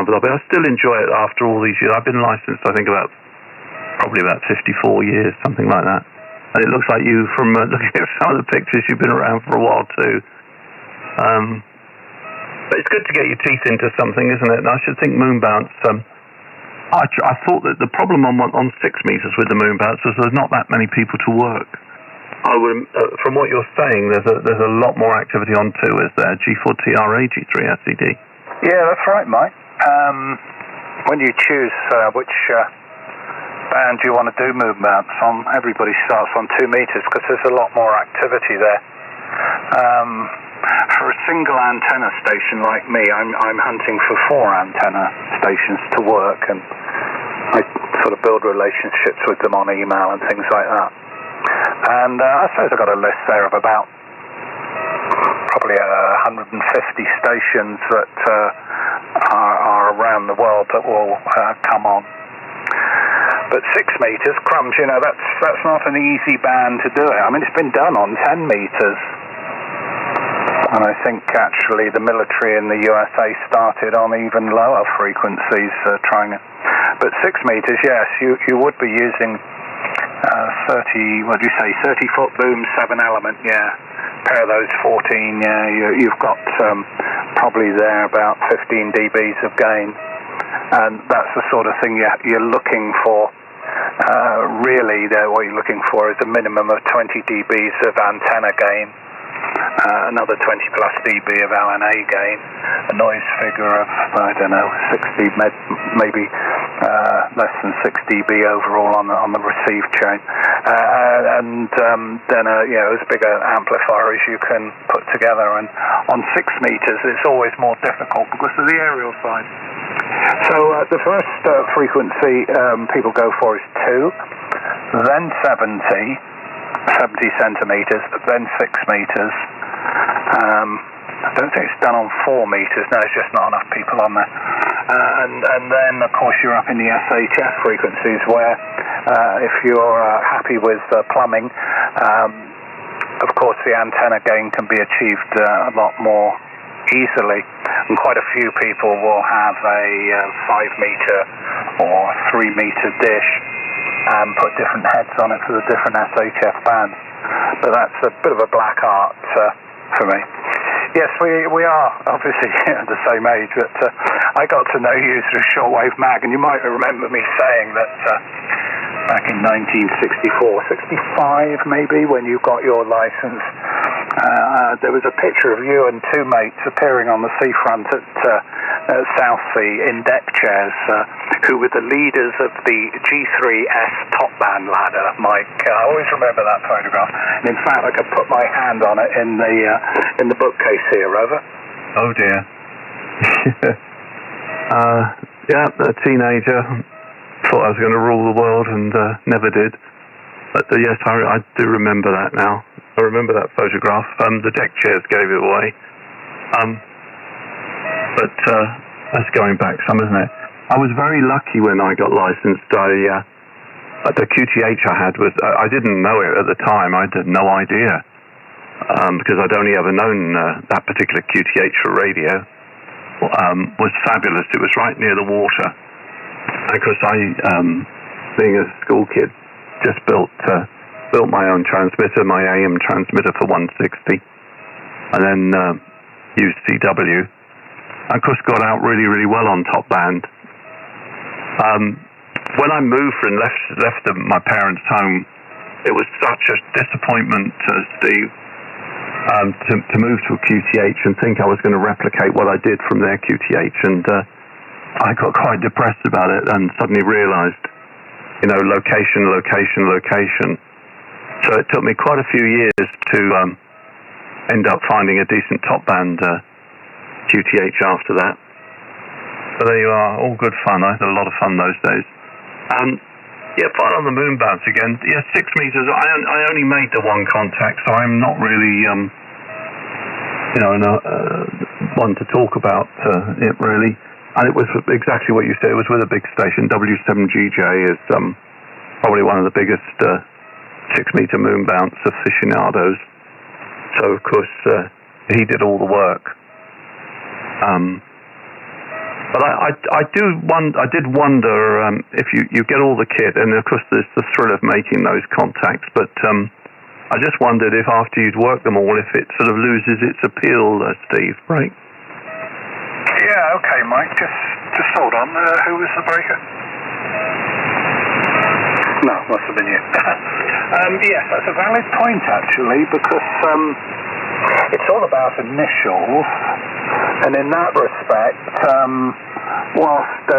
examples of it. I still enjoy it after all these years. I've been licensed, I think, probably about 54 years, something like that. And it looks like you, from looking at some of the pictures, you've been around for a while too. But it's good to get your teeth into something, isn't it? And I should think moon bounce. I thought that the problem on 6 meters with the moon bounce was there's not that many people to work. From what you're saying, there's a lot more activity on 2, is there? G4TRA, G3SCD. Yeah, that's right, Mike. When you choose which band you want to do moon bounce on, everybody starts on 2 meters because there's a lot more activity there. For a single antenna station like me, I'm hunting for 4 antenna stations to work, and I sort of build relationships with them on email and things like that. And I suppose I've got a list there of about probably 150 stations that are around the world that will come on. But 6 meters, crumbs, that's not an easy band to do it. I mean, it's been done on 10 meters. And I think actually the military in the USA started on even lower frequencies trying it. But 6 meters, yes, you would be using 30-foot boom, 7 element, yeah. Pair those 14, yeah, you've got probably there about 15 dBs of gain. And that's the sort of thing you're looking for. Really, what you're looking for is a minimum of 20 dBs of antenna gain. Another 20 plus dB of LNA gain, a noise figure of, 60, maybe less than 6 dB overall on the receive chain, and then as big an amplifier as you can put together. And on 6 meters, it's always more difficult because of the aerial side. So the first frequency people go for is 2, then 70 centimeters, then 6 meters. I don't think it's done on 4 meters. No, it's just not enough people on there. And then, of course, you're up in the SHF frequencies where, if you're happy with plumbing, of course, the antenna gain can be achieved a lot more easily. And quite a few people will have a 5-meter or 3-meter dish and put different heads on it for the different SHF bands. But that's a bit of a black art for me. Yes, we are obviously the same age, but I got to know you through Shortwave Mag, and you might remember me saying that back in 1964, 65 maybe, when you got your license, there was a picture of you and 2 mates appearing on the seafront at Southsea in deck chairs, who were the leaders of the G3S top band ladder, Mike. I always remember that photograph. And in fact, I could put my hand on it in the bookcase here, Rover. Oh dear. A teenager. Thought I was going to rule the world and never did. But yes, I do remember that now. I remember that photograph. The deck chairs gave it away. But that's going back some, isn't it? I was very lucky when I got licensed. The QTH I had was, I didn't know it at the time. I had no idea. Because I'd only ever known that particular QTH for radio. Was fabulous. It was right near the water. And of course, I, being a school kid, just built my own transmitter, my AM transmitter for 160, and then used CW. And of course, got out really, really well on top band. When I moved and left my parents' home, it was such a disappointment, Steve, to move to a QTH and think I was going to replicate what I did from their QTH, and I got quite depressed about it and suddenly realized, location. So it took me quite a few years to end up finding a decent top band QTH after that. So there you are, all good fun. I had a lot of fun those days. Fine on the moon bounce again. 6 meters. I only made the one contact, so I'm not really, one to talk about it really. And it was exactly what you said. It was with a big station. W7GJ is probably one of the biggest 6-meter moon bounce aficionados. So of course he did all the work. But I did wonder if you get all the kit, and of course there's the thrill of making those contacts, but I just wondered if after you'd worked them all, if it sort of loses its appeal, Steve, right? Yeah, okay, Mike, just hold on. Who was the breaker? No, must have been you. Yes, that's a valid point, actually, because it's all about initials, and in that respect, whilst,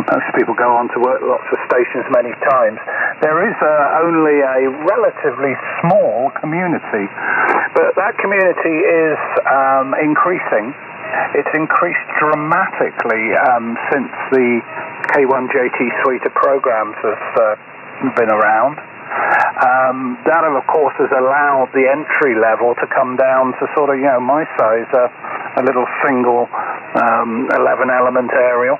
most people go on to work lots of stations many times, there is only a relatively small community, but that community is increasing. It's increased dramatically since the K1JT suite of programs has been around. That, of course, has allowed the entry level to come down to sort of, my size, a little single 11-element aerial.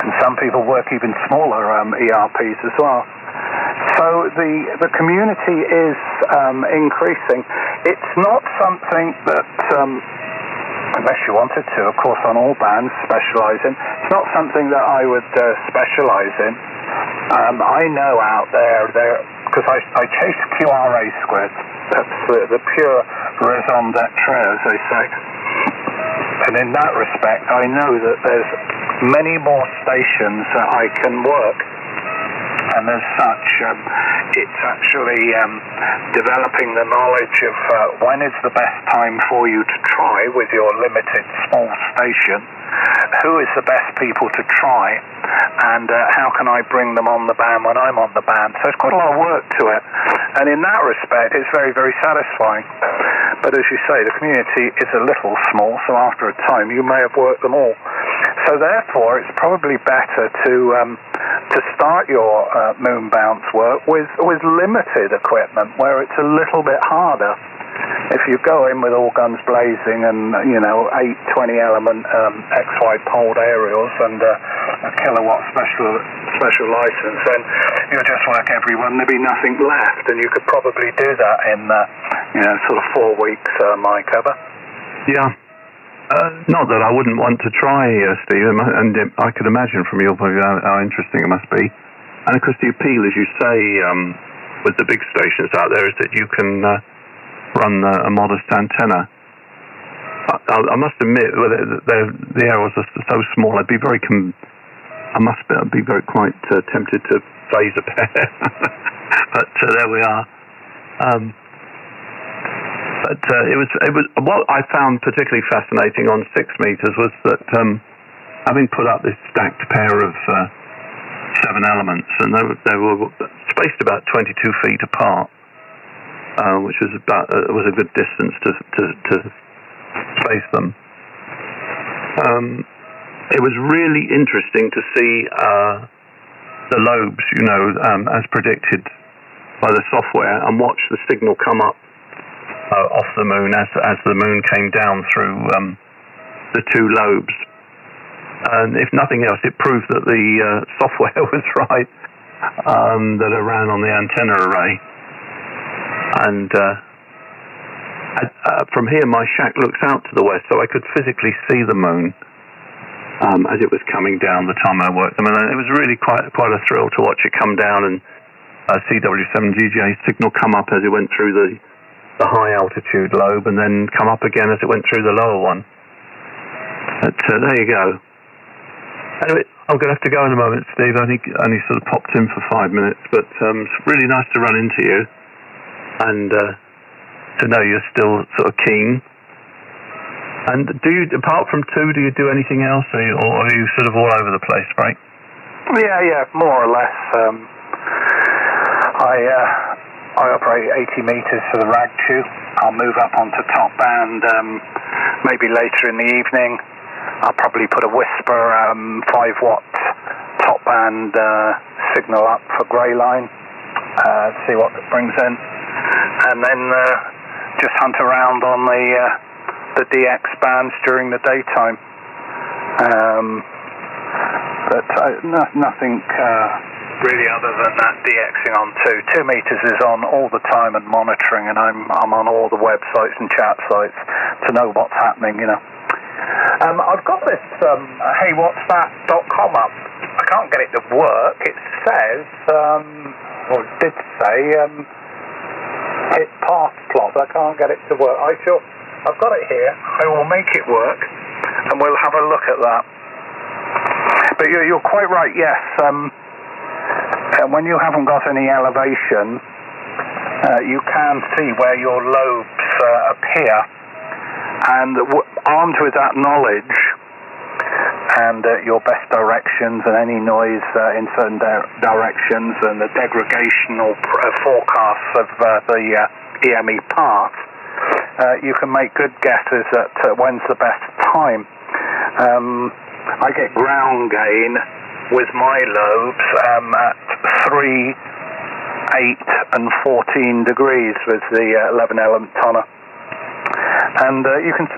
And some people work even smaller ERPs as well. So the community is increasing. It's not something that, unless you wanted to, of course, on all bands, specialise in. It's not something that I would specialise in. I know out there, because I chase QRA squids. That's the pure raison d'etre, as they say. And in that respect, I know that there's many more stations that I can work. And as such, it's actually developing the knowledge of when is the best time for you to try with your limited small station, who is the best people to try, and how can I bring them on the band when I'm on the band. So it's quite a lot of work to it. And in that respect, it's very, very satisfying. But as you say, the community is a little small, so after a time you may have worked them all. So therefore, it's probably better to start your moon bounce work with limited equipment, where it's a little bit harder. If you go in with all guns blazing and 8 20-element XY poled aerials and a kilowatt special license, then you'll just work every one. There'll be nothing left, and you could probably do that in sort of 4 weeks, my cover. Yeah. Not that I wouldn't want to try, Steve, and I could imagine from your point of view how interesting it must be. And of course the appeal, as you say, with the big stations out there, is that you can run a modest antenna. I must admit, the aerials are so small, I'd be very quite tempted to phase a pair. But there we are. But it was what I found particularly fascinating on 6 meters was that having put up this stacked pair of 7 elements, and they were spaced about 22 feet apart, which was was a good distance to space them. It was really interesting to see the lobes, as predicted by the software, and watch the signal come up off the moon as the moon came down through the 2 lobes. And if nothing else, it proved that the software was right that it ran on the antenna array. And from here, my shack looks out to the west, so I could physically see the moon as it was coming down the time I worked them. And it was really quite a thrill to watch it come down and CW7GJ signal come up as it went through the high altitude lobe, and then come up again as it went through the lower one. But there you go. Anyway, I'm going to have to go in a moment, Steve. I only sort of popped in for 5 minutes, but it's really nice to run into you, and to know you're still sort of keen. And apart from 2, do you do anything else, or are you sort of all over the place, right? Yeah, more or less. I operate 80 meters for the RAG2. I'll move up onto top band maybe later in the evening. I'll probably put a Whisper 5-watt top band signal up for grey line, see what it brings in, and then just hunt around on the DX bands during the daytime. But nothing really other than that DXing on 2 meters is on all the time and monitoring, and I'm on all the websites and chat sites to know what's happening, I've got this heywhatsthat.com up. I can't get it to work. It says, or it did say, hit path plot. I can't get it to work. I've got it here. I will make it work, and we'll have a look at that. But you're quite right, yes. When you haven't got any elevation, you can see where your lobes appear. And armed with that knowledge and your best directions and any noise in certain directions and the degregational forecasts of the EME path, you can make good guesses at when's the best time. I get ground gain with my lobes at 3, 8 and 14 degrees with the 11 element tonner. And you can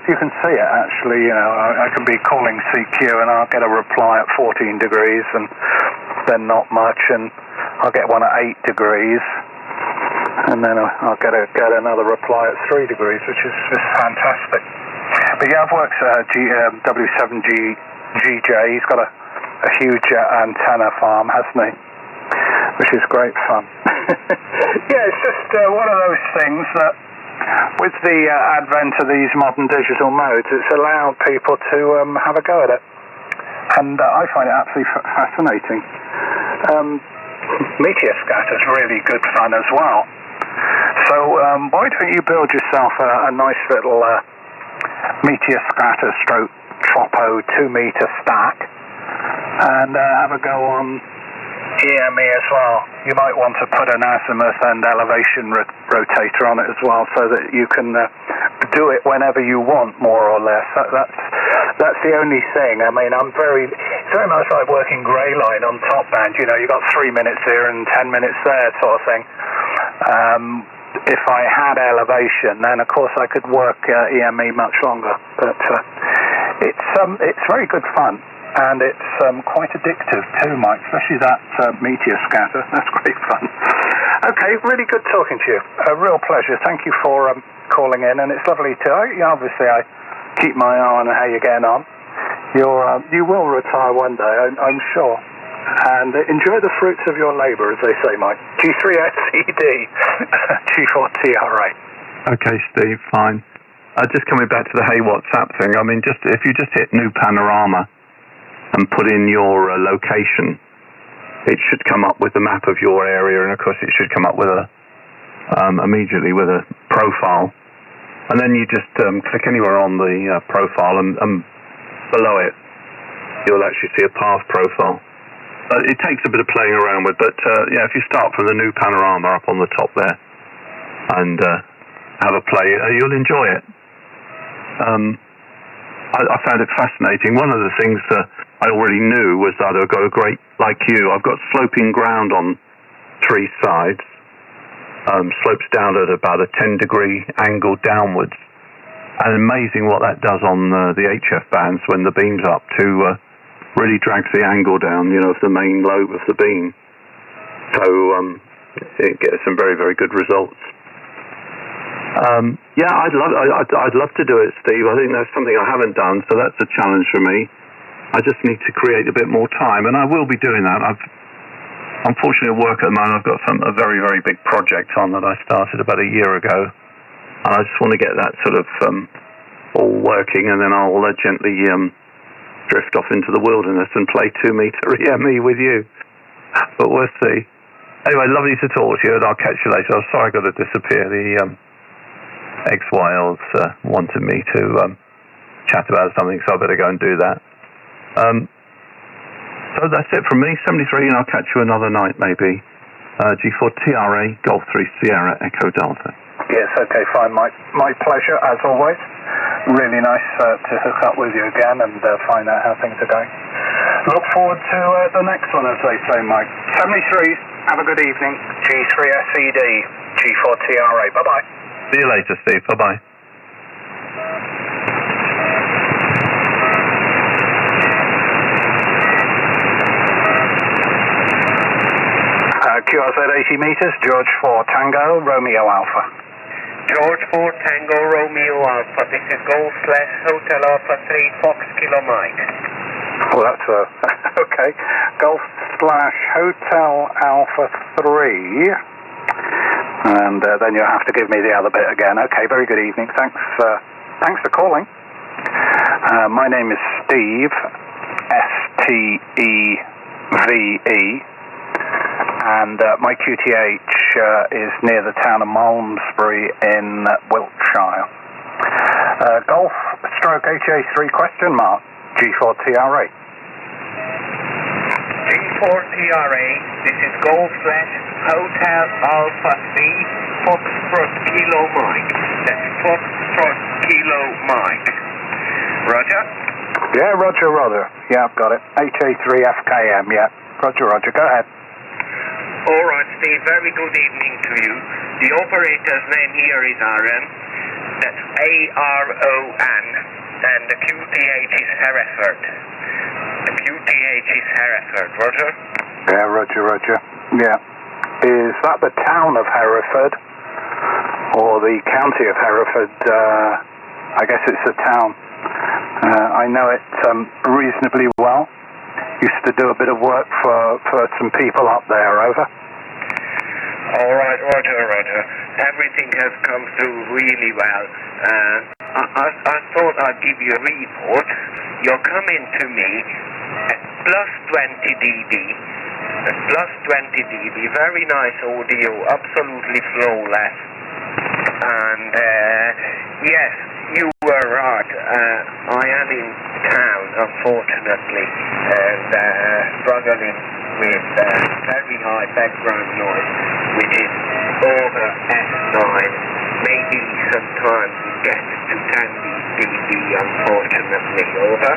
see it actually. I can be calling CQ and I'll get a reply at 14 degrees and then not much, and I'll get one at 8 degrees, and then I'll get another reply at 3 degrees, which is just fantastic. But yeah, I've worked at W7GJ. He's got a huge antenna farm, hasn't he? Which is great fun. Yeah, it's just one of those things that, with the advent of these modern digital modes, it's allowed people to have a go at it. And I find it absolutely fascinating. Meteor scatter's really good fun as well. So why don't you build yourself a nice little meteor scatter stroke tropo 2-meter stack and have a go on EME as well. You might want to put an azimuth and elevation rotator on it as well, so that you can do it whenever you want, more or less. That's the only thing. I mean, it's very much like working grey line on top band. You've got 3 minutes here and 10 minutes there, sort of thing. If I had elevation, then of course I could work EME much longer. But it's very good fun. And it's quite addictive too, Mike, especially that meteor scatter. That's great fun. Okay, really good talking to you. A real pleasure. Thank you for calling in, and it's lovely to... obviously, I keep my eye on how you're getting on. You will retire one day, I'm sure. And enjoy the fruits of your labour, as they say, Mike. G3SED, G4TRA. Okay, Steve, fine. Just coming back to the Hey WhatsApp thing, I mean, if you just hit New Panorama and put in your location, it should come up with the map of your area, and of course it should come up with immediately with a profile. And then you just click anywhere on the profile, and below it you'll actually see a path profile. It takes a bit of playing around with, but if you start from the New Panorama up on the top there and have a play, you'll enjoy it. I found it fascinating. One of the things I already knew was that I've got like you, I've got sloping ground on 3 sides, slopes down at about a 10-degree angle downwards. And amazing what that does on the HF bands when the beam's up to really drags the angle down, of the main lobe of the beam. So it gets some very, very good results. I'd love to do it, Steve. I think that's something I haven't done, so that's a challenge for me. I just need to create a bit more time, and I will be doing that. Unfortunately, at work at the moment, I've got a very, very big project on that I started about a year ago, and I just want to get that sort of all working, and then I'll gently drift off into the wilderness and play 2-meter EME with you. But we'll see. Anyway, lovely to talk to you, and I'll catch you later. I'm sorry I got to disappear. The XYLs wanted me to chat about something, so I better go and do that. So that's it from me, 73, and I'll catch you another night maybe. G4TRA, Golf 3 Sierra, Echo Delta. Yes, okay, fine, Mike. My pleasure, as always. Really nice to hook up with you again and find out how things are going. Look forward to the next one, as they say, Mike. 73s, have a good evening. G3SED, G4TRA. Bye-bye. See you later, Steve. Bye-bye. QRZ 80 meters, George 4 Tango, Romeo Alpha. George 4 Tango Romeo Alpha. This is Golf / Hotel Alpha 3 Fox Kilo Mike. Well, that's okay. Golf / Hotel Alpha 3. And then you'll have to give me the other bit again. Okay, very good evening. Thanks for calling. My name is Steve, STEVE. And my QTH is near the town of Malmesbury in Wiltshire. Golf / HA3 question mark, G4TRA. G4TRA, this is Golf / Hotel Alpha 3 Foxtrot Kilo Mike. That's Foxtrot Kilo Mike. Roger? Yeah, Roger. Yeah, I've got it. HA3FKM, yeah. Roger. Go ahead. All right, Steve. Very good evening to you. The operator's name here is Aaron. That's ARON. And the QTH is Hereford. The QTH is Hereford. Roger? Yeah, Roger. Yeah. Is that the town of Hereford? Or the county of Hereford? I guess it's a town. I know it reasonably well. Used to do a bit of work for some people up there, over. All right, Roger. Everything has come through really well. I thought I'd give you a report. You're coming to me at +20 dB. At +20 dB. Very nice audio, absolutely flawless. And yes, you were right. I am in town, unfortunately, and struggling with very high background noise, which is over S9. Maybe sometimes it gets to 10 dB, unfortunately. Over.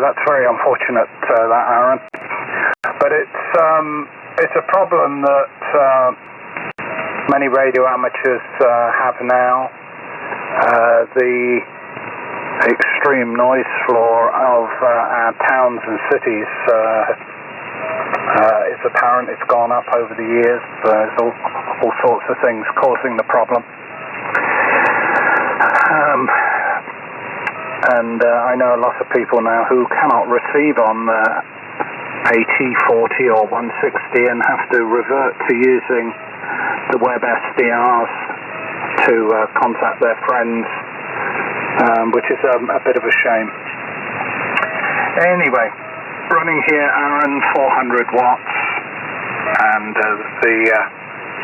That's very unfortunate, that, Aaron. But it's a problem that many radio amateurs have now. The extreme noise floor of our towns and cities is apparent. It's gone up over the years. There's all sorts of things causing the problem. And I know a lot of people now who cannot receive on AT40 or 160 and have to revert to using the web SDRs to contact their friends, which is a bit of a shame. Anyway, running here, Aaron, 400 watts, and the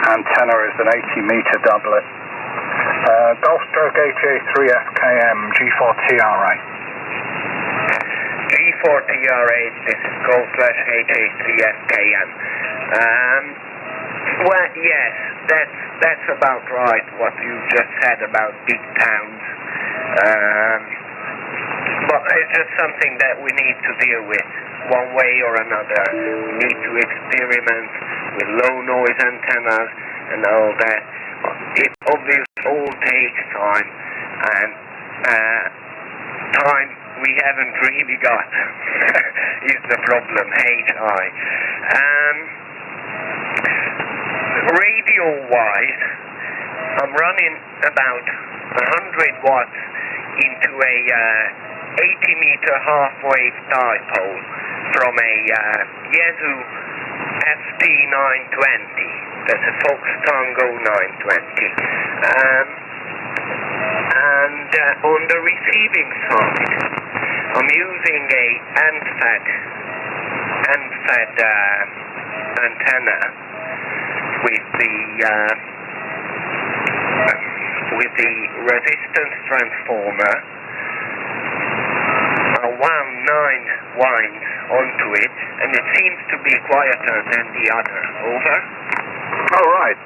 antenna is an 80-meter doublet. Golf / HA3FKM, G4TRA. G4TRA, this is Golf / HA3FKM. Well, yes, that's about right, what you just said about big towns. But it's just something that we need to deal with one way or another. We need to experiment with low noise antennas and all that. It obviously all takes time, and time we haven't really got is the problem, HI. Radio-wise, I'm running about 100 watts into a 80-meter half-wave dipole from a Yaesu FT920. That's a Fox Tango 920. And on the receiving side, I'm using a ANFED antenna with the resistance transformer. I wound 9 winds onto it, and it seems to be quieter than the other. Over. Oh, right.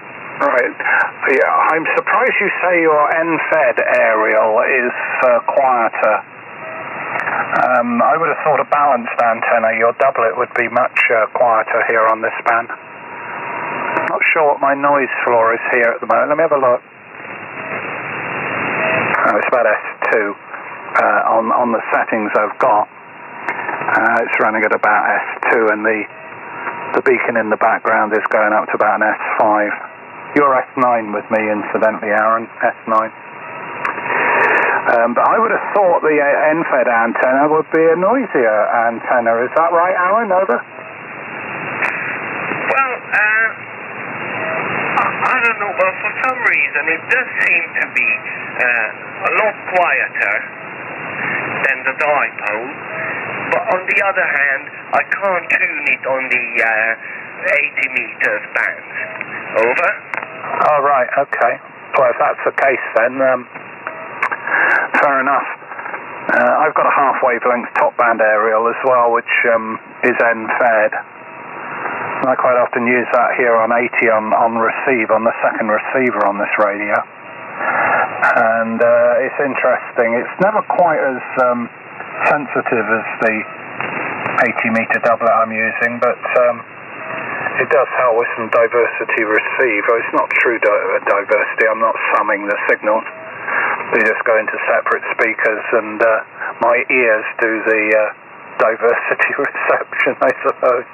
Yeah, I'm surprised you say your NFED aerial is quieter. I would have thought a balanced antenna, your doublet, would be much quieter here on this band. Not sure what my noise floor is here at the moment. Let me have a look. Oh, it's about S2 on the settings I've got. It's running at about S2, and the beacon in the background is going up to about an S5. You're S9 with me, incidentally, Aaron, S9. But I would have thought the end-fed antenna would be a noisier antenna. Is that right, Aaron? Over? Well, I don't know, but for some reason it does seem to be a lot quieter than the dipole. But on the other hand, I can't tune it on the 80 meters band. Over? Oh, right, okay. Well, if that's the case then, fair enough. I've got a half wavelength top band aerial as well, which is end-fed. I quite often use that here on 80 on receive, on the second receiver on this radio. And it's interesting. It's never quite as sensitive as the 80 meter doublet I'm using, but it does help with some diversity receive. Oh, it's not true diversity. I'm not summing the signals. They just go into separate speakers, and my ears do the diversity reception, I suppose.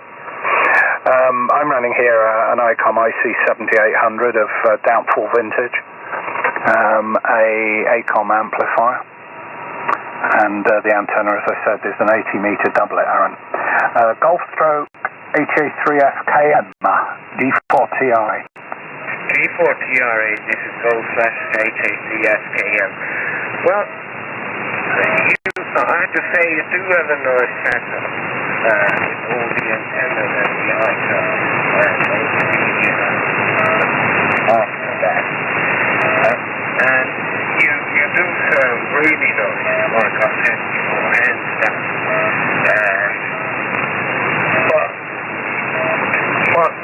I'm running here an ICOM IC7800 of doubtful vintage, a ACOM amplifier, and the antenna, as I said, is an 80 meter doublet, Aaron. Golf stroke HA3FKM, D4TRA. D4TRA, this is Go/HA3FKM. Well, I have to say, you do have a nice setup with all the antennas and the ICOM after that. And you do sound really nice, like I said before, hands down.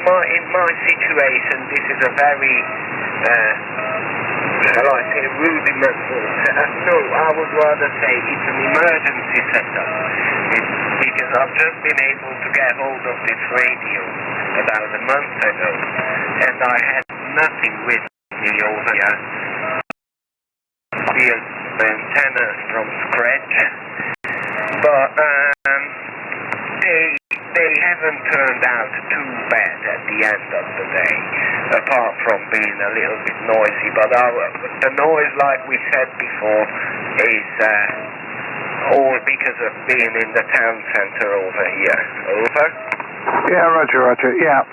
But in my situation, this is a very, shall I say, rudimental setup. No, I would rather say it's an emergency setup. Because I've just been able to get hold of this radio about a month ago, and I had nothing with me over here. The antennas from scratch, but they haven't turned out too bad at the end of the day, apart from being a little bit noisy. But the noise, like we said before, is all because of being in the town centre over here. Over? Yeah, Roger, yeah.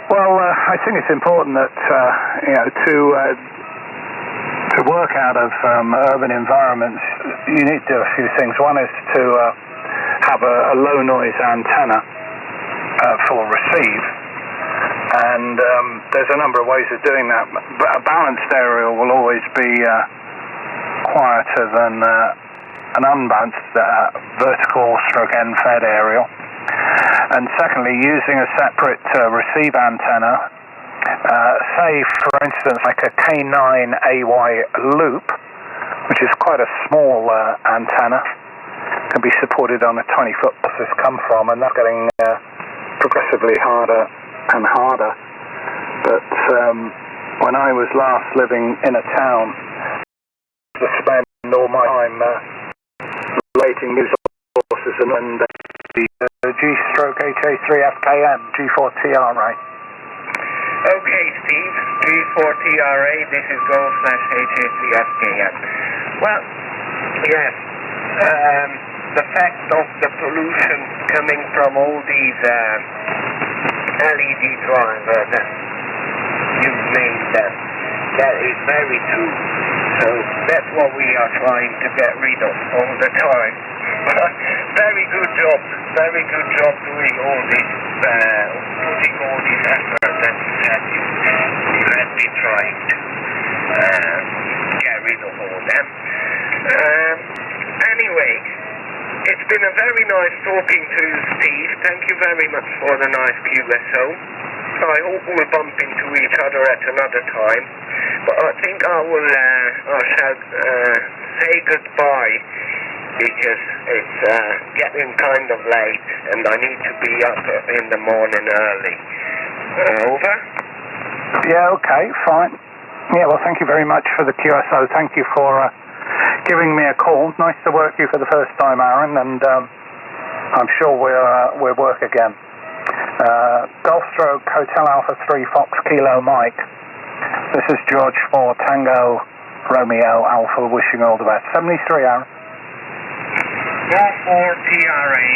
Well, I think it's important that, to work out of urban environments, you need to do a few things. One is to have a low noise antenna for receive, and there's a number of ways of doing that. A balanced aerial will always be quieter than an unbalanced vertical stroke end-fed aerial. And secondly, using a separate receive antenna, say for instance like a K9AY loop, which is quite a small antenna, can be supported on a 20-foot bus has come from, and that's getting progressively harder and harder. But when I was last living in a town, to spend all my time relating news sources and the G/HA3FKM, G4TRA. Okay, Steve, G4TRA, this is Go/HA3FKM. Well, yes, the fact of the pollution coming from all these LED drivers, you named them, that is very true. So that's what we are trying to get rid of all the time. Very good job doing all this, putting all this effort that you have been trying to get rid of all them. Anyway, it's been a very nice talking to Steve. Thank you very much for the nice QSO. I hope we'll bump into each other at another time. But I think I shall say goodbye, because it's getting kind of late and I need to be up in the morning early. Over? Yeah, okay, fine. Yeah, well, thank you very much for the QSO. Thank you for giving me a call. Nice to work with you for the first time, Aaron, and I'm sure we'll work again. Golf Stroke Hotel Alpha 3 Fox Kilo Mike. This is George for Tango Romeo Alpha, wishing all the best. 73 Aaron. 44TRA,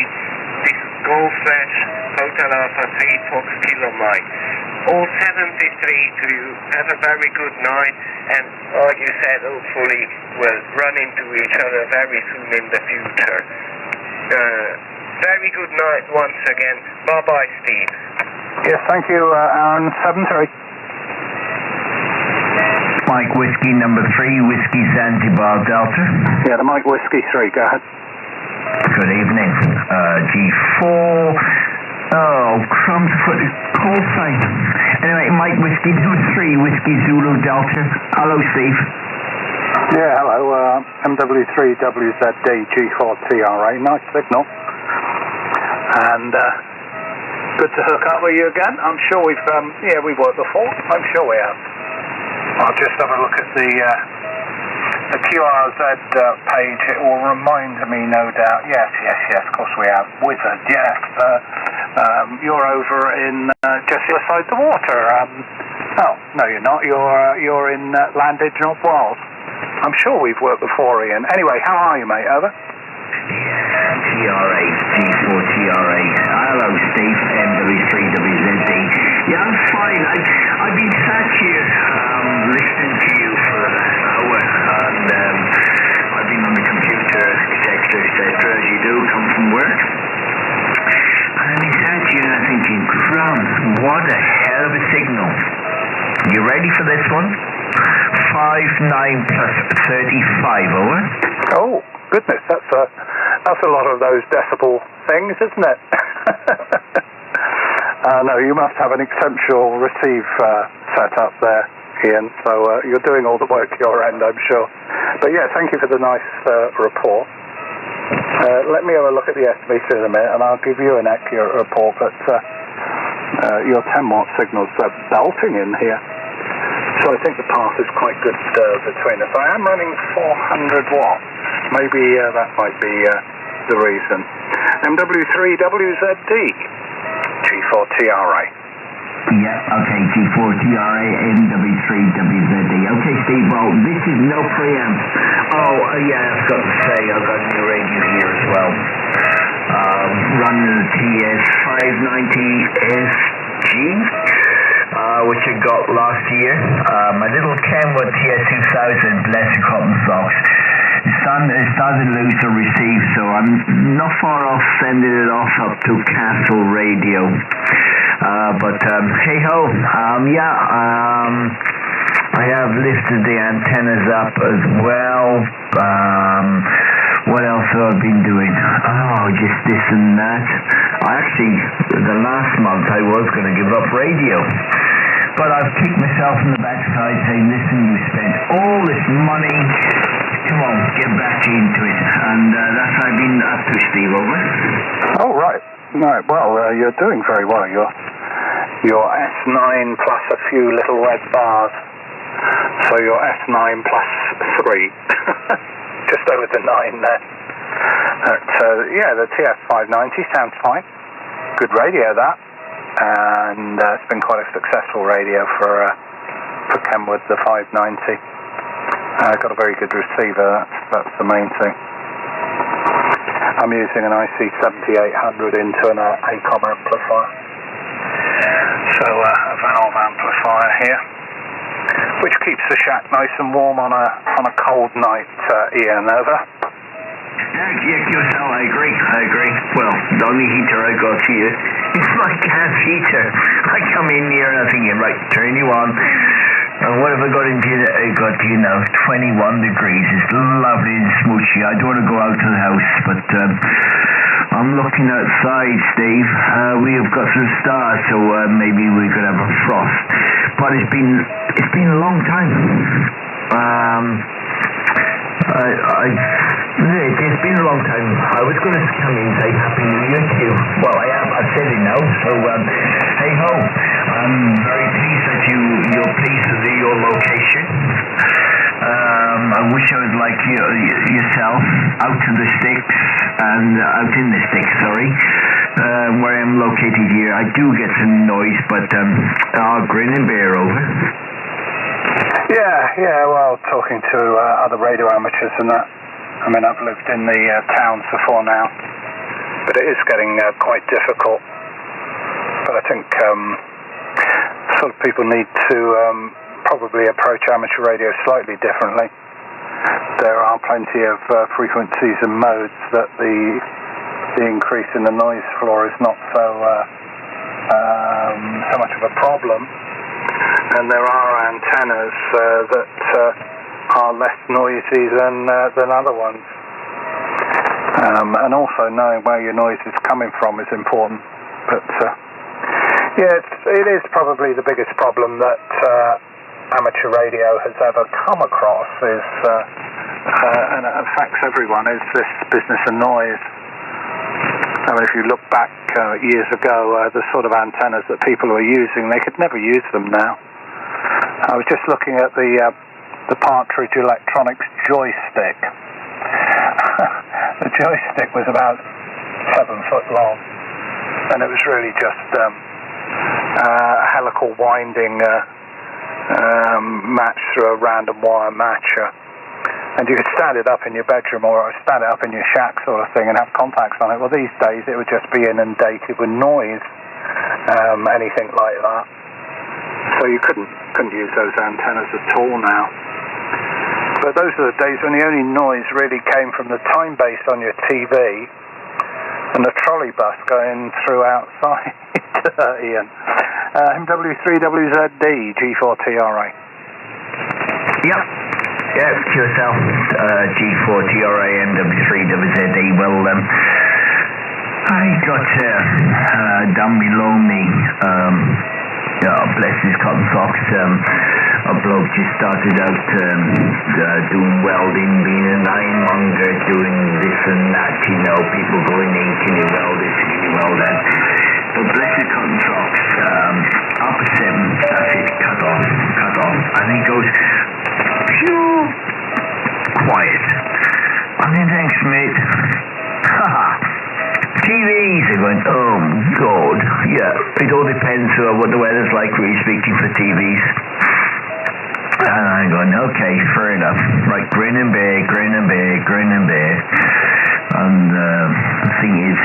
this is Golf Flash Hotel Alpha 3 Fox Kilo Mike. All 73 to you. Have a very good night, and like you said, hopefully we'll run into each other very soon in the future. Very good night once again. Bye-bye, Steve. Yes, thank you, Aaron. 73. Mike Whiskey number 3, Whiskey Zanzibar Delta. Yeah, the Mike Whiskey 3, go ahead. Good evening. G4. Oh, crumbs foot call sign. Anyway, Mike Whiskey number 3, Whiskey Zulu Delta. Hello, Steve. Yeah, hello. MW3WZD G4TRA. Nice signal. And good to hook up with you again. I'm sure we've worked before. I'm sure we have. I'll just have a look at the QRZ page. It will remind me, no doubt. Yes, of course we have. Wizard, yes. You're over in just the other side of the water. Oh, no, you're not. You're in Landage, North Wales. I'm sure we've worked before, Ian. Anyway, how are you, mate? Over. TRA, G4TRA. Hello, Steve, MW3WZD. Yeah, I'm fine. I've been sat here listening to you for the last hour, and I've been on the computer, etc., as you do, come from work. And I've been sat here and I'm thinking, crumbs, what a hell of a signal. You ready for this one? 59 plus 35, over. Oh, goodness, that's a lot of those decibel things, isn't it? No, you must have an exceptional receive set up there, Ian, so you're doing all the work your end, I'm sure. But yeah, thank you for the nice report. Let me have a look at the estimator in a minute, and I'll give you an accurate report, but your 10-watt signal's belting in here. So I think the path is quite good between us. I am running 400 watts. Maybe that might be the reason. MW3WZD, G4TRA. Yeah, okay, G4TRA, MW3WZD. Okay, Steve, well, this is no preamp. Oh, yeah, I've got to say, I've got a new radio here as well. Running the TS590SG. Which I got last year. My little Kenwood TS2000 Blessed Cotton Socks. It started loose to receive, so I'm not far off sending it off up to Castle Radio. But hey ho, I have lifted the antennas up as well. What else have I been doing? Oh, just this and that. The last month I was going to give up radio. But I've kicked myself in the backside saying, listen, you spent all this money. Come on, get back into it. And that's what I've been up to, Steve, over. Oh, right. Right, well, you're doing very well. Your S9 plus a few little red bars. So your S9 plus 3. Just over the 9 there. Yeah, the TS590 sounds fine. Good radio, that. And it's been quite a successful radio for Kenwood, the 590. Got a very good receiver, that's the main thing. I'm using an IC7800 into an ACOM amplifier. So a valve amplifier here, which keeps the shack nice and warm on a cold night, Ian, over. Yeah, QSL, I agree. Well, the only heater I got here is my gas heater. I come in here and I'm thinking, right, turn you on. And what have I got into? I got, 21 degrees. It's lovely and smoochy. I don't want to go out to the house, but I'm looking outside, Steve. We have got some stars, so maybe we could have a frost. But it's been a long time. It's been a long time. I was going to come in and say Happy New Year to you. Well, I've said it now, so hey ho. I'm very pleased that you're pleased with your location. I wish I was like yourself, out in the sticks, where I'm located here, I do get some noise, but grin and bear over. Yeah, well, talking to other radio amateurs and that, I mean, I've lived in the towns before now, but it is getting quite difficult. But I think sort of people need to probably approach amateur radio slightly differently. There are plenty of frequencies and modes that the increase in the noise floor is not so much of a problem. And there are antennas that are less noisy than other ones. And also knowing where your noise is coming from is important. But it is probably the biggest problem that amateur radio has ever come across is, and it affects everyone, is this business of noise. I mean, if you look back years ago, the sort of antennas that people were using, they could never use them now. I was just looking at the Partridge Electronics joystick. The joystick was about 7 foot long, and it was really just a helical winding match through a random wire matcher. And you could stand it up in your bedroom or stand it up in your shack sort of thing and have contacts on it. Well, these days it would just be inundated with noise, anything like that. So you couldn't use those antennas at all now. But those are the days when the only noise really came from the time base on your TV and the trolley bus going through outside. Ian. MW3WZD G4TRA. Yep. Yeah, it's yourself, G4TRA MW3WZD. Well, I got down below me, bless his cotton socks, a bloke just started out doing welding, being an ironmonger, doing this and that, you know, people going in, can you weld this, can you weld that? But bless his cotton socks, up at 7, that's it, cut off, and he goes, phew, quiet. I mean, thanks, mate. Haha. TVs, he went, oh, God. Yeah, it all depends on what the weather's like, really speaking, for TVs. And I'm going, okay, fair enough. Right, grin and bear. And the thing is,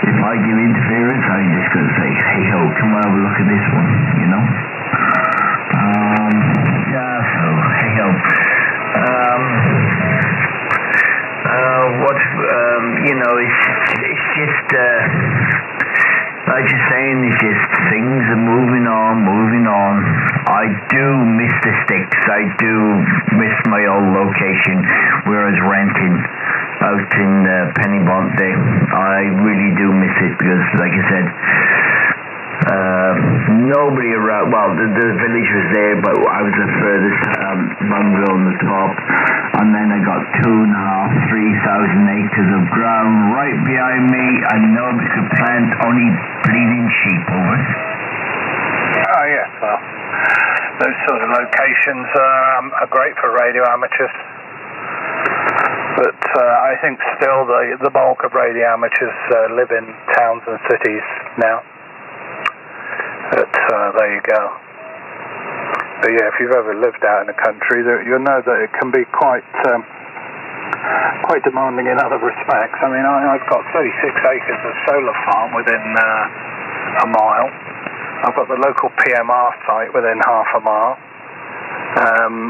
if I give interference, I'm just going to say, hey, ho, come on, have a look at this one, you know? It's just, like you're saying, it's just things are moving on. I do miss the sticks. I do miss my old location where I was renting out in Pennybont there. I really do miss it because, like I said, nobody around. Well, the village was there, but I was the furthest bungalow on the top, and then I got 2,500-3,000 acres of ground right behind me, and nobody could plant only bleeding sheep over. Oh yes, well, those sort of locations are great for radio amateurs, but I think still the bulk of radio amateurs live in towns and cities now. But there you go. But yeah, if you've ever lived out in the country, you'll know that it can be quite demanding in other respects. I mean, I've got 36 acres of solar farm within a mile. I've got the local PMR site within half a mile.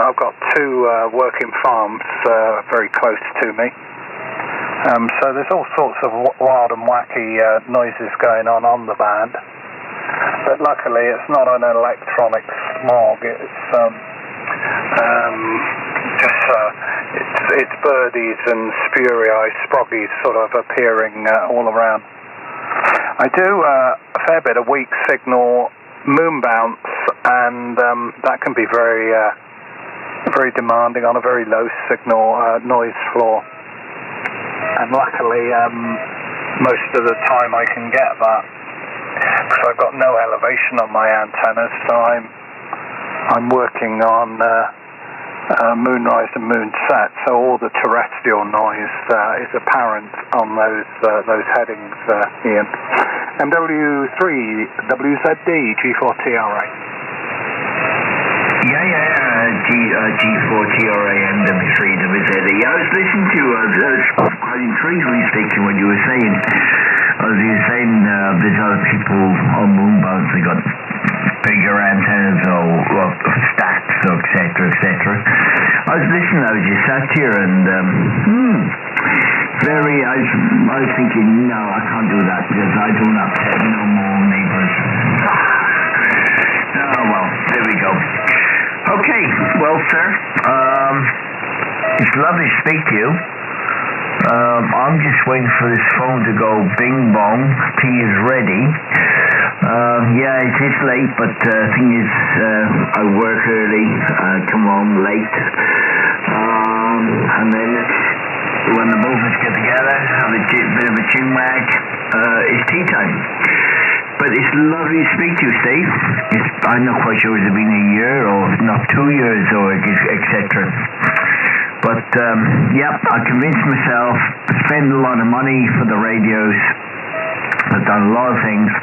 I've got 2 working farms very close to me. So there's all sorts of wild and wacky noises going on the band. But luckily, it's not an electronic smog. It's birdies and spuriae, sproggies sort of appearing all around. I do a fair bit of weak signal moon bounce, and that can be very demanding on a very low signal noise floor. And luckily, most of the time I can get that, because I've got no elevation on my antennas, so I'm working on moonrise and moonset, so all the terrestrial noise is apparent on those headings, Ian. MW3WZD G4TRA. G4TRA MW3WZD. I was listening to, I was quite intrigued respecting what you were saying. As you were saying, there's other people on moonboats that got bigger antennas or stacks, etc., etc. I was listening, I was just sat here and I was thinking, no, I can't do that because I don't upset no more neighbours. Oh well, there we go. Okay, well sir, it's lovely to speak to you. I'm just waiting for this phone to go bing bong, tea is ready. Yeah, it is late, but the thing is, I work early, come home late, and then when the both of us get together, have a bit of a chin wag, it's tea time. But it's lovely to speak to you, Steve. I'm not quite sure it's been a year or not 2 years or etc. But yeah, I convinced myself, spend a lot of money for the radios. I've done a lot of things.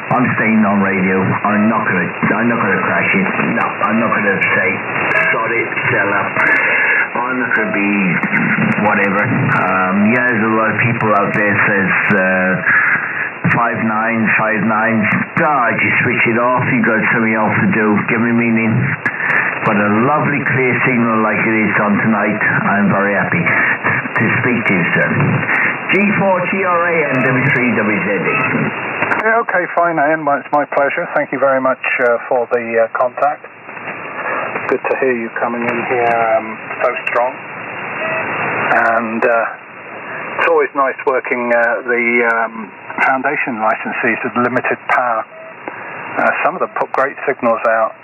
I'm staying on radio. I'm not gonna crash it. No, I'm not gonna say sod it, sell up. I'm not gonna be whatever. Yeah, there's a lot of people out there says 5.9, just switch it off, you got something else to do, give me meaning. But a lovely clear signal like it is on tonight, I'm very happy to speak to you, sir. G4TRA and W3WZD. Yeah, okay, fine, Ian, well, it's my pleasure. Thank you very much for the contact. Good to hear you coming in here so strong. And it's always nice working the foundation licensees with limited power. Some of them put great signals out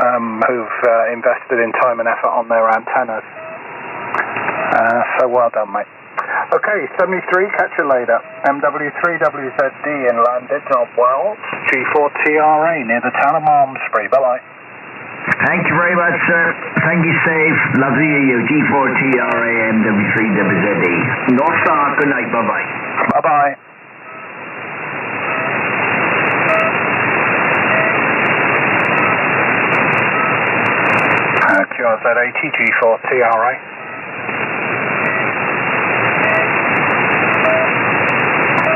who've invested in time and effort on their antennas. So well done, mate. Okay, 73, catch you later. MW3WZD in landed on Wells. G4TRA near the town of Malmesbury. Bye-bye. Thank you very much, sir. Thank you, Steve. Lovely to you. G4TRA MW3WZD. North Star, good night. Bye-bye. Bye-bye. QRZ80 G4TRA.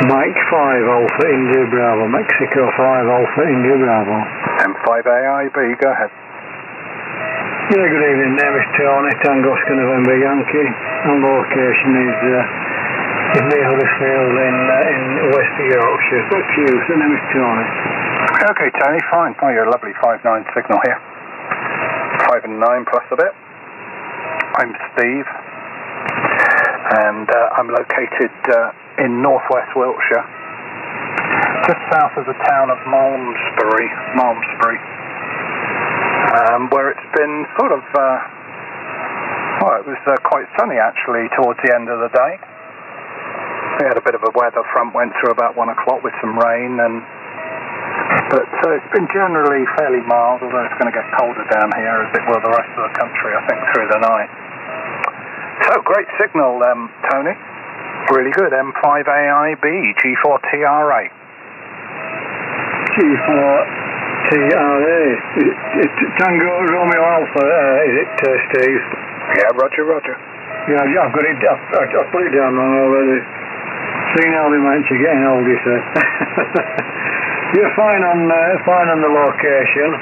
Mike 5 Alpha India Bravo, Mexico 5 Alpha India Bravo. M5AIB, go ahead. Yeah, good evening, name is Tony, Tango Oscar November Yankee, and location is near Huddersfield in West Yorkshire. Back to you, the name is Tony. Okay, Tony, fine. Oh, you're a lovely 5.9 signal here. 5 and 9 plus a bit. I'm Steve, and I'm located in northwest Wiltshire, just south of the town of Malmesbury, where it's been sort of, it was quite sunny actually towards the end of the day. We had a bit of a weather front, went through about 1 o'clock with some rain, but it's been generally fairly mild, although it's going to get colder down here as it will the rest of the country, I think, through the night. So, great signal, Tony. Really good. M5AIB, G4TRA. G4TRA. Tango Romeo Alpha, is it, Steve? Yeah, Roger. Yeah, I've got it. I've put it down wrong already. Seeing how they manage to getting old, you say. You're fine on the location.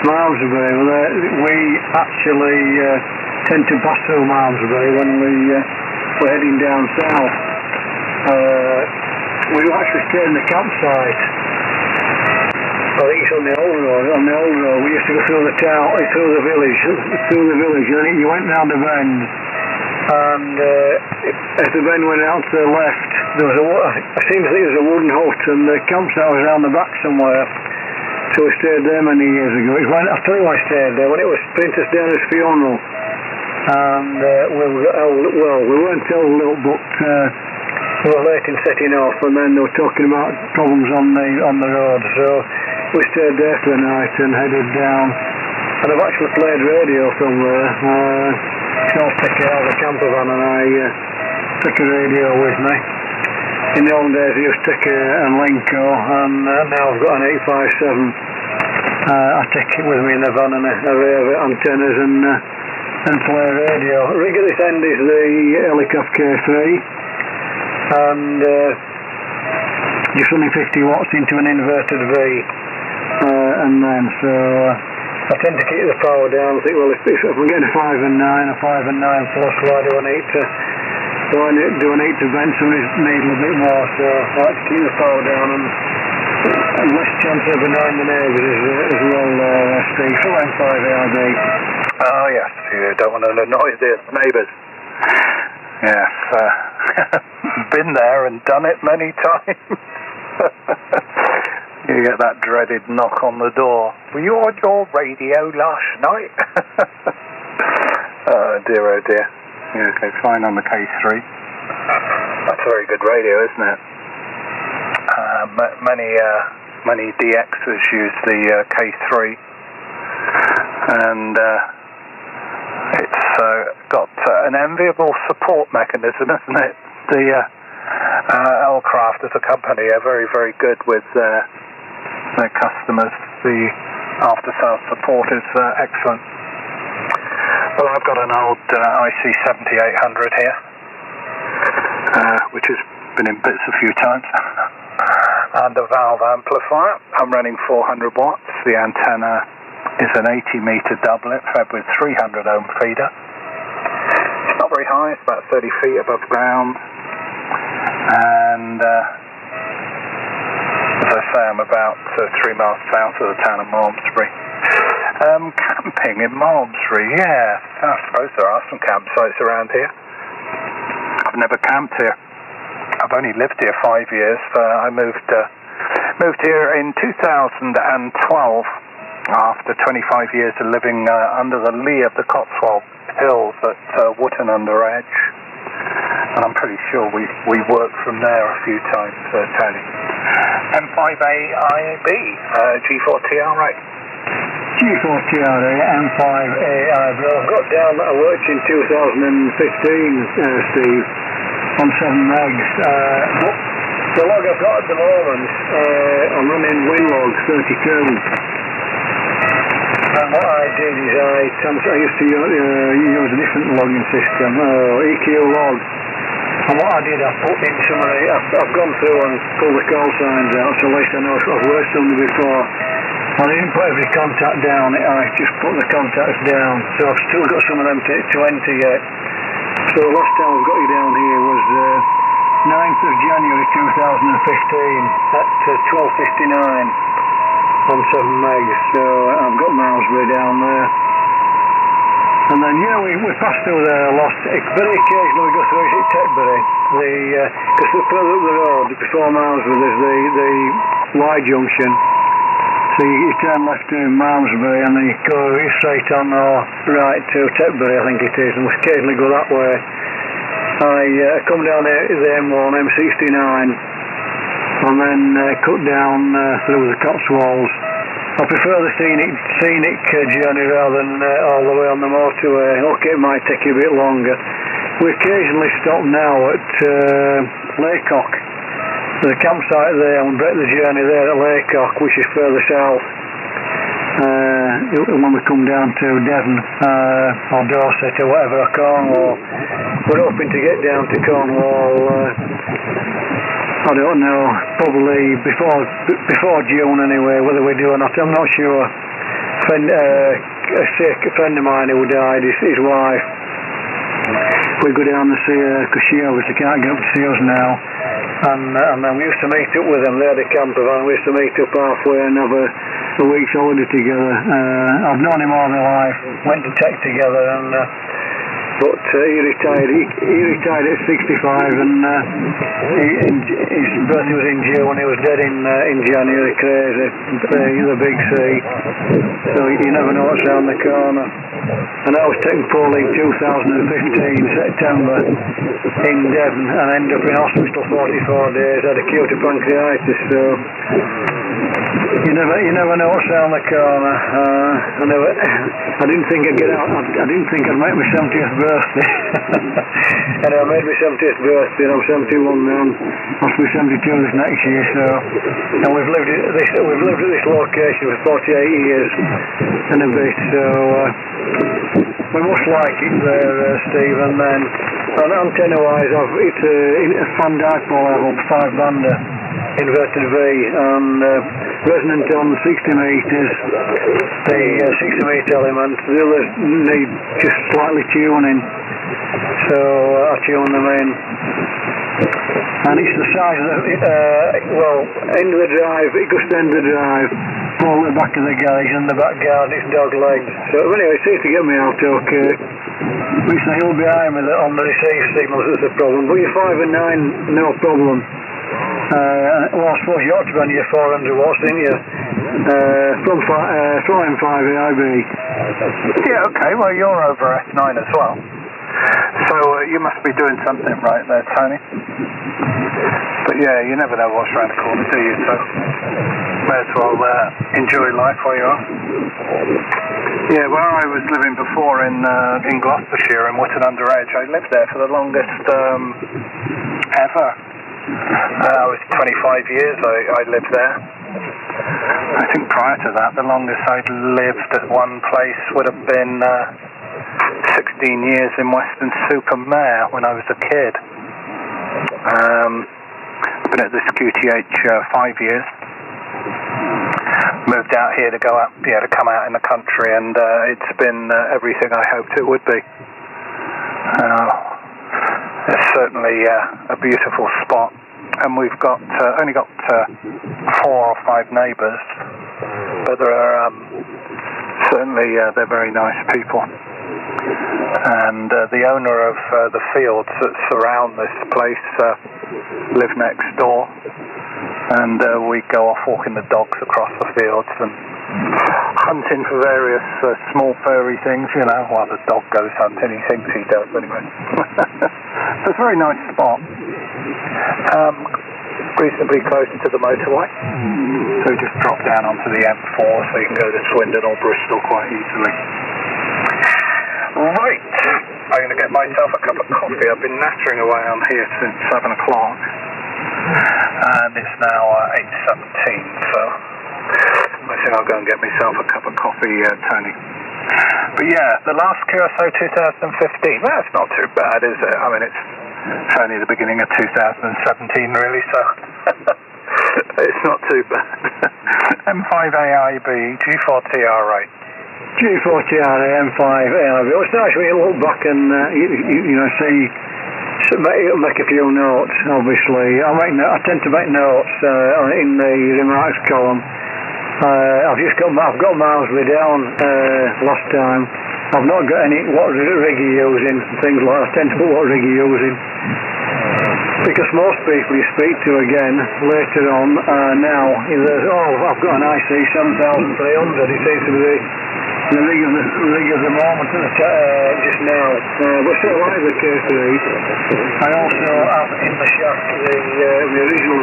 Malmesbury. We actually tend to pass through Malmesbury when we're heading down south. We actually stayed in the campsite. I think it's on the old road. We used to go through the town, through the village, and then you went round the bend. And as the bend went out to the left, there was I seem to think there was a wooden hut, and the campsite was around the back somewhere. So we stayed there many years ago. I'll tell you why I stayed there, when it was Princess Diana's funeral. And we weren't old, but we were late in setting off, and then they were talking about problems on the road. So we stayed there for the night and headed down And I've actually played radio from there. I'll take it out of the camper van and I took a radio with me. In the old days I used to take a Lenco, and now I've got an 857. I take it with me in the van and I have antennas and play radio. Rig at this end is the Helicopter K3, and just running 50 watts into an inverted V, and then so I tend to keep the power down. I think, well, if I'm getting a 5 and 9, a 5 and 9 plus, why do I need to vent some of this needle a bit more? So I like to keep the power down and less chance of annoying the neighbours as well, Steve. So M5ARD. Oh yes, you don't want to annoy the neighbours. Yes, been there and done it many times. You get that dreaded knock on the door. Were you on your radio last night? Oh dear. Yeah, okay, fine on the K3. That's a very good radio, isn't it? Many DXs use the K3, and it's got an enviable support mechanism, isn't it? The L-Craft as a company are very, very good with their customers. The after-sales support is excellent. Well, I've got an old IC7800 here, which has been in bits a few times, and a valve amplifier. I'm running 400 watts. The antenna is an 80-meter doublet fed with 300 ohm feeder. It's not very high, it's about 30 feet above ground, and as I say, I'm about 3 miles south of the town of Malmesbury. Camping in Malmesbury, yeah. I suppose there are some campsites around here. I've never camped here. I've only lived here 5 years. I moved here in 2012 after 25 years of living under the lee of the Cotswold Hills at Wootton under Edge. And I'm pretty sure we worked from there a few times, Tony. M5AIB, G4TR, right? G4TRA, M5AIB. I've got down that I worked in 2015, Steve, on 7 megs. The log I've got at the moment, I'm running WinLog 32. And what I did is I used to use a different logging system, EQ log. And what I did, I put in some of the, I've gone through and pulled the call signs out, so at least I know I've worked on them before. I didn't put every contact down, I just put the contacts down, so I've still got some of them to enter yet. So the last time I've got you down here was 9th of January 2015 at 12:59 on 7 megs, so I've got Malmesbury down there. And then, we pass through there a lot. Very occasionally we go through it at Tetbury, because further up the road, before Malmesbury, there's the Y junction. So you turn left to Malmesbury and then you go straight on or right to Tetbury, I think it is, and we occasionally go that way. I come down the M1, M69, and then cut down through the Cotswolds. I prefer the scenic journey rather than all the way on the motorway. Okay, it might take you a bit longer. We occasionally stop now at Laycock. There's a campsite there, and we break the journey there at Laycock, which is further south. When we come down to Devon or Dorset or whatever, or Cornwall, we're hoping to get down to Cornwall. I don't know, probably before June anyway, whether we do or not, I'm not sure. A friend of mine who died, his wife, we go down to see her because she obviously can't get up to see us now, and then we used to meet up with them. They had a camper van, we used to meet up halfway and have a week's holiday together. I've known him all my life, went to tech together, and but he retired. He retired at 65, and his birthday was in June. He was dead in January. Crazy, the big sea. So you never know what's around the corner. And I was taken poorly in 2015 September in Devon, and ended up in hospital 44 days. Had acute pancreatitis. So You never know what's around the corner. I didn't think I'd get out. I didn't think I'd make my 70th birthday. And I made my 70th birthday, and I'm 71 now. I'll be 72 this next year. So, and we've lived at this location for 48 years and a bit. So we must like it there, Steve. And then antenna-wise, it's a fan dipole level, 5-bander. Inverted V, and resonant on 60 metres, the 60 metre element. The others need just slightly tuning, so I tune them in. And it's the size of end of the drive, it goes to end of the drive, pull the back of the garage, and the back guard, it's dog legs. So anyway, it seems to get me out okay. It's the hill behind me that on the receive signals that's the problem, but your 5 and 9, no problem. Well, I suppose you ought to be on your 400 watts, didn't you? From M5 AIB. Yeah, okay, well, you're over S9 as well. So you must be doing something right there, Tony. But yeah, you never know what's around the corner, do you? So may as well enjoy life while you are. Yeah, where I was living before in Gloucestershire, in Wootton-under-Edge, I lived there for the longest ever. I was 25 years I lived there. I think prior to that, the longest I'd lived at one place would have been 16 years in Weston-super-Mare when I was a kid. I've been at this QTH 5 years. Moved out here to come out in the country, and it's been everything I hoped it would be. It's certainly a beautiful spot, and we've only got 4 or 5 neighbours, but there are certainly they're very nice people. And the owner of the fields that surround this place live next door, and we go off walking the dogs across the fields and hunting for various small furry things, you know, while the dog goes hunting. He thinks he does anyway. It's a very nice spot. Reasonably close to the motorway. So just drop down onto the M4 so you can go to Swindon or Bristol quite easily. Right, I'm going to get myself a cup of coffee. I've been nattering away on here since 7 o'clock. And it's now 8:17, so I think I'll go and get myself a cup of coffee, Tony. But yeah, the last QSO 2015, that's not too bad, is it? I mean, it's only the beginning of 2017, really, so it's not too bad. M5 AIB, G4TRA. G4TRA, M5 AIB. Well, it's nice when you look back and you know, see, make a few notes, obviously. I tend to make notes in the remarks column. I've got Marsley down last time. I've not got any what rig you're using, things like that. I tend to put what rig you're using. Because most people you speak to again later on now, I've got an IC 7300. It seems to be the rig of the moment just now. But still like the K3. I also have in the shaft the original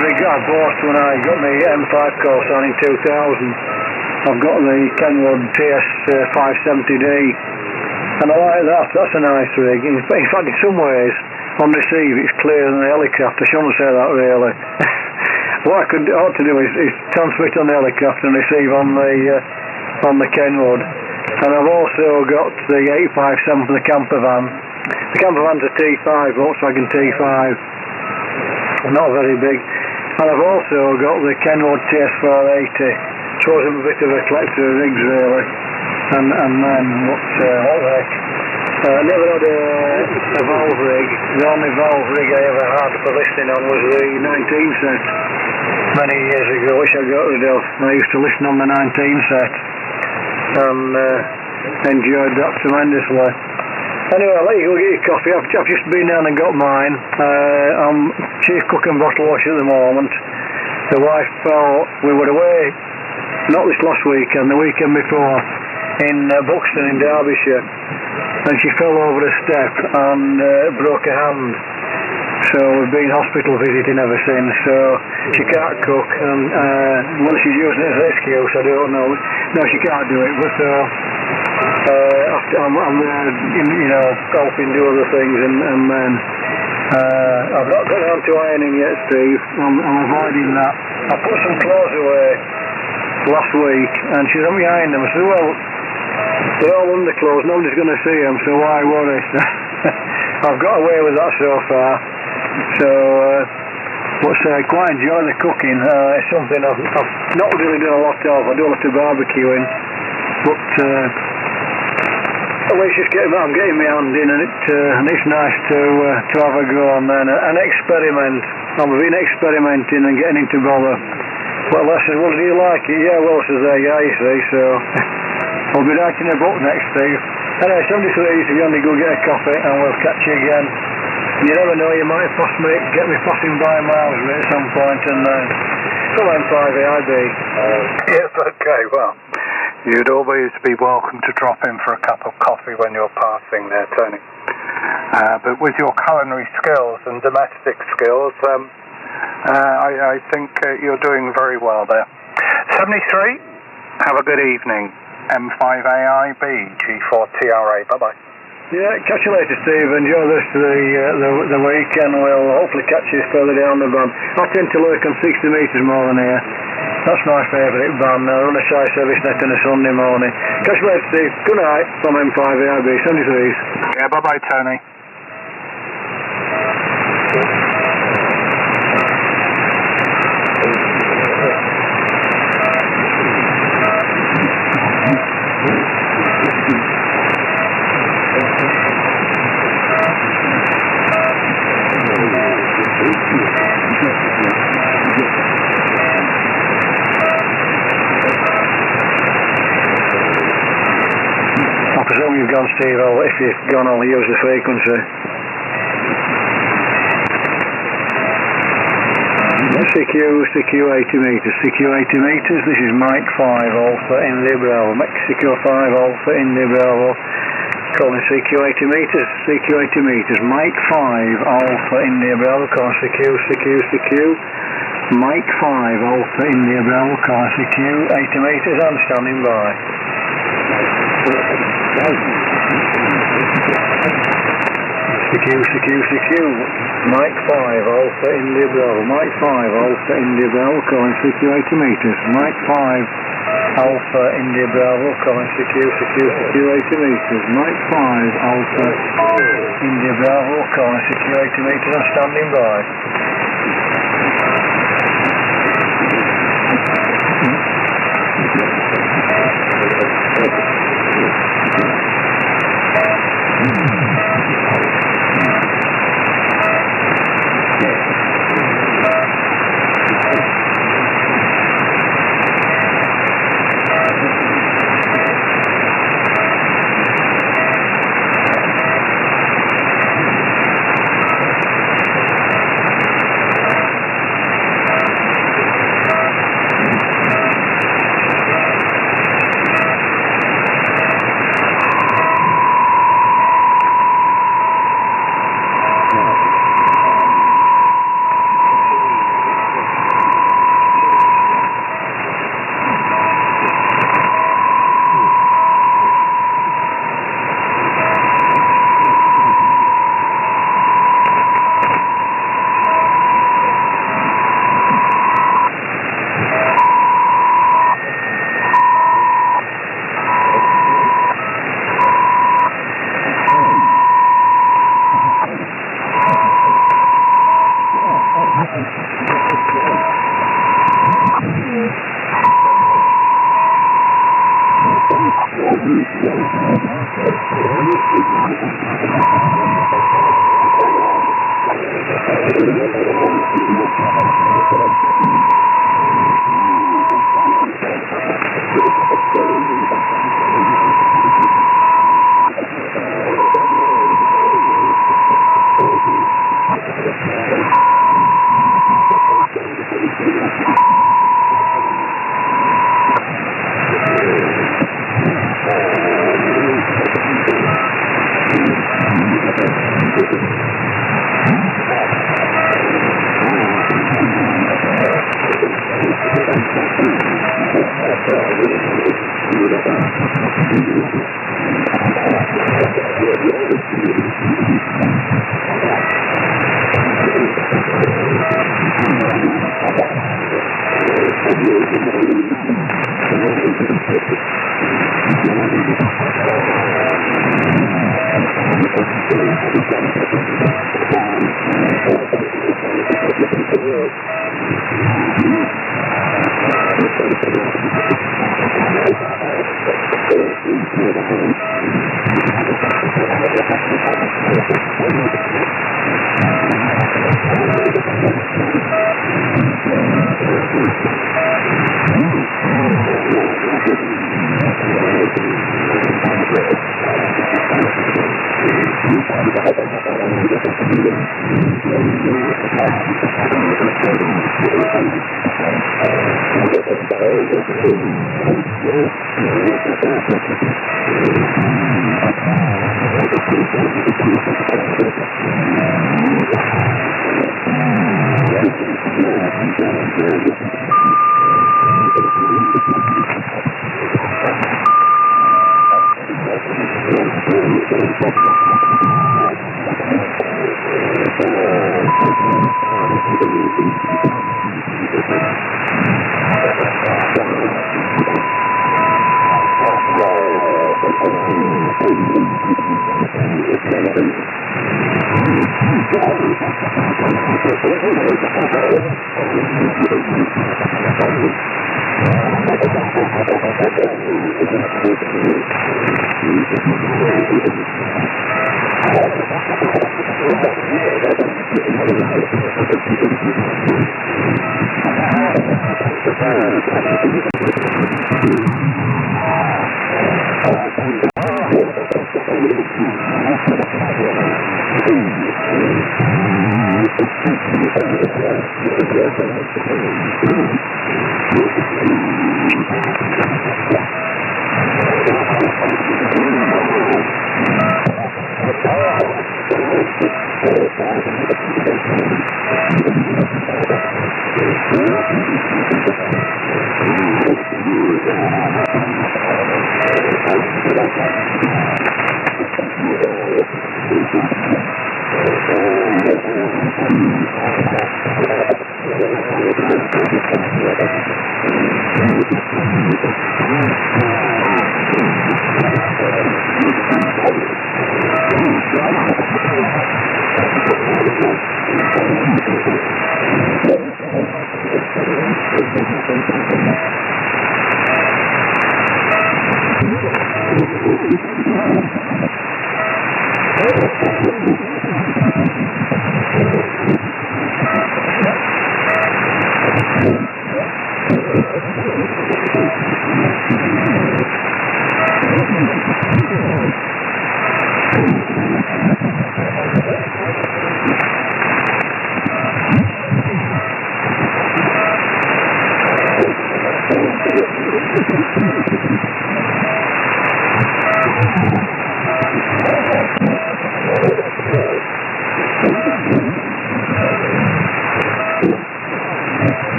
rig I bought when I got my M5 course on in 2000. I've got the Kenwood TS 570D, and I like that. That's a nice rig. In fact, in some ways, on receive, it's clearer than the helicraft. I shouldn't say that really. What I ought to do is transmit on the helicraft and receive on the Kenwood. And I've also got the 857 for the camper van. The camper van's a T5, Volkswagen T5. Not very big. And I've also got the Kenwood TS480. So I'm a bit of a collector of rigs really. And then what the heck? I never had a valve rig. The only valve rig I ever had for listening on was the 19 set. Many years ago, which I got rid of. I used to listen on the 19 set. And enjoyed that tremendously. Anyway, I'll let you go get your coffee. I've just been down and got mine. I'm chief cook and bottle wash at the moment. The wife fell, we were away, not this last weekend, the weekend before, in Buxton in Derbyshire, and she fell over a step and broke her hand. So we've been hospital visiting ever since, so she can't cook, and whether she's using it as an excuse, I don't know. No, she can't do it, but I'm there, helping do other things, and then I've not got on to ironing yet, Steve. I'm avoiding that. I put some clothes away last week, and she let me iron them. I said, well, they're all underclothes, nobody's going to see them, so why worry? I've got away with that so far. So, quite enjoy the cooking. It's something I've not really done a lot of. I do a lot of barbecuing, but at least I'm getting my hand in, and it's nice to have a go on then and experiment. I've been experimenting and getting into bother. Well, I said, well, do you like it? Yeah, well, says there, yeah, you see, so I'll be writing a book next, Steve. Anyway, 73, if you want to go get a coffee, and we'll catch you again. You never know, you might get me passing by miles at some point, and come on, 5AIB. Yes, okay, well, you'd always be welcome to drop in for a cup of coffee when you're passing there, Tony. But with your culinary skills and domestic skills, I think you're doing very well there. 73, have a good evening. M5AIB, G4TRA, bye-bye. Yeah, catch you later, Steve. Enjoy the rest of the week, and we'll hopefully catch you further down the band. I tend to lurk on 60 metres more than here. That's my favourite band. I run a side service net on a Sunday morning. Catch you later, Steve. Good night from M5AIB, 73s. Yeah, bye-bye, Tony. I presume you've gone, Steve. If you've gone, I'll use the frequency. CQ 80 metres. CQ 80 metres. This is Mike 5 Alpha India Bravo. Mexico 5 Alpha India Bravo. Calling CQ 80 metres. CQ 80 metres. Mike 5 Alpha India Bravo. Calling CQ. Mike 5 Alpha India Bravo. Calling CQ 80 metres. I'm standing by. CQ. Mike 5 Alpha India Bravo. Mike 5 Alpha India Bravo. Calling CQ 80 metres. Mike 5 Alpha India Bravo. Calling CQ 80 metres. Mike 5 Alpha India Bravo. Calling CQ 80 metres. I'm standing by. Thank you.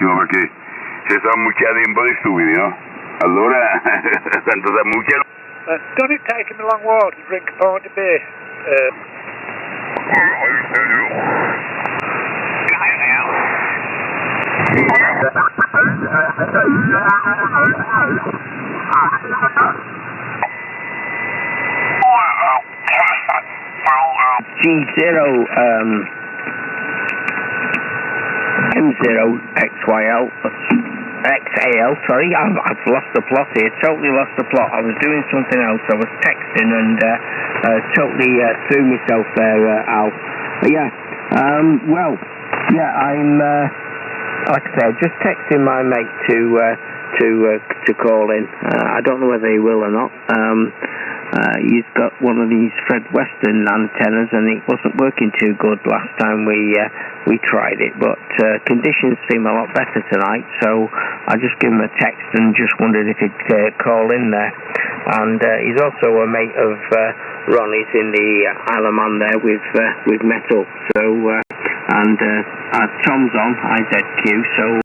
Perché ci sono ammucchiati un po' di stupidi, no? Allora, quando si ammucchiano... Does it take him a long while to drink a pint of beer? G0 M0XYL XAL, sorry, I've lost the plot here, totally lost the plot. I was doing something else, I was texting and totally threw myself there, Al. But yeah, well, yeah, I'm, like I said, just texting my mate to call in. I don't know whether he will or not. He's got one of these Fred Western antennas and it wasn't working too good last time we tried it, but conditions seem a lot better tonight, so I just gave him a text and just wondered if he'd call in there. And he's also a mate of Ronnie's in the Isle of Man there with metal, so and Tom's on IZQ, so